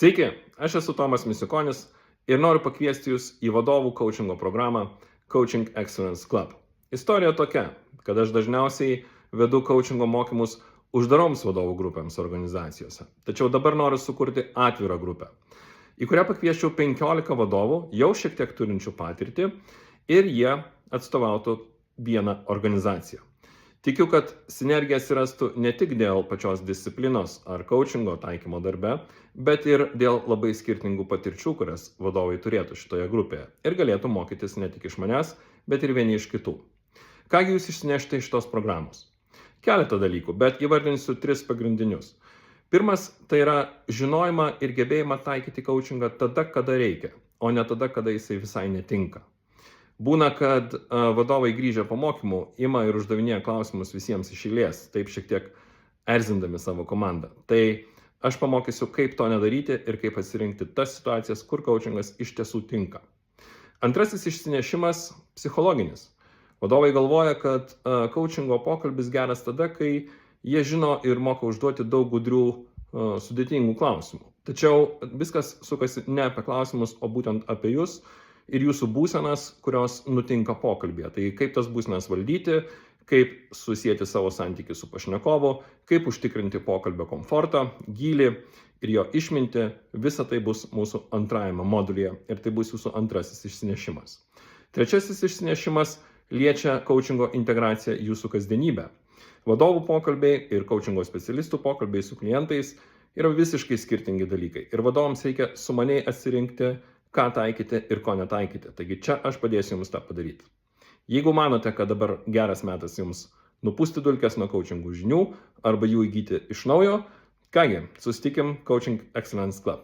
Sveiki, aš esu Tomas Misiukonis ir noriu pakviesti Jūs į vadovų coachingo programą Coaching Excellence Club. Istorija tokia, kad aš dažniausiai vedu coachingo mokymus uždaroms vadovų grupėms organizacijose. Tačiau dabar noriu sukurti atvirą grupę, į kurią pakviesčiau 15 vadovų, jau šiek tiek turinčių patirtį, ir jie atstovautų vieną organizaciją. Tikiu, kad sinergija atsirastų ne tik dėl pačios disciplinos ar coachingo taikymo darbe, bet ir dėl labai skirtingų patirčių, kurias vadovai turėtų šitoje grupėje ir galėtų mokytis ne tik iš manęs, bet ir vieni iš kitų. Kągi Jūs išsinešite iš tos programos? Keletą dalykų, bet įvardinsiu 3 pagrindinius. Pirmas, tai yra žinojimą ir gebėjimą taikyti coachingą tada, kada reikia, o ne tada, kada jisai visai netinka. Būna, kad vadovai grįžę po mokymų ima ir uždavinėja klausimus visiems iš eilės, taip šiek tiek erzindami savo komandą. Tai aš pamokysiu, kaip to nedaryti ir kaip pasirinkti tas situacijas, kur coachingas iš tiesų tinka. Antrasis išsinešimas – psichologinis. Vadovai galvoja, kad coachingo pokalbis geras tada, kai jie žino ir moka užduoti daug gudrių, sudėtingų klausimų. Tačiau viskas sukasi ne apie klausimus, o būtent apie Jūs ir Jūsų būsenas, kurios nutinka pokalbėje. Tai kaip tas būsenas valdyti, kaip susijęti savo santykį su pašnekovu, kaip užtikrinti pokalbio komfortą, gylį ir jo išmintį, visa tai bus mūsų antrajame modulyje ir tai bus Jūsų antrasis išsinešimas. Trečiasis išsinešimas liečia coachingo integraciją į Jūsų kasdienybę. Vadovų pokalbiai ir coachingo specialistų pokalbiai su klientais yra visiškai skirtingi dalykai ir vadovams reikia sumaniai atsirinkti, ką taikyti ir ko netaikyti. Taigi čia aš padėsiu Jums tą padaryti. Jeigu manote, kad dabar geras metas Jums nupūsti dulkes nuo coachingų žinių arba jų įgyti iš naujo, kągi, susitikim Coaching Excellence Club.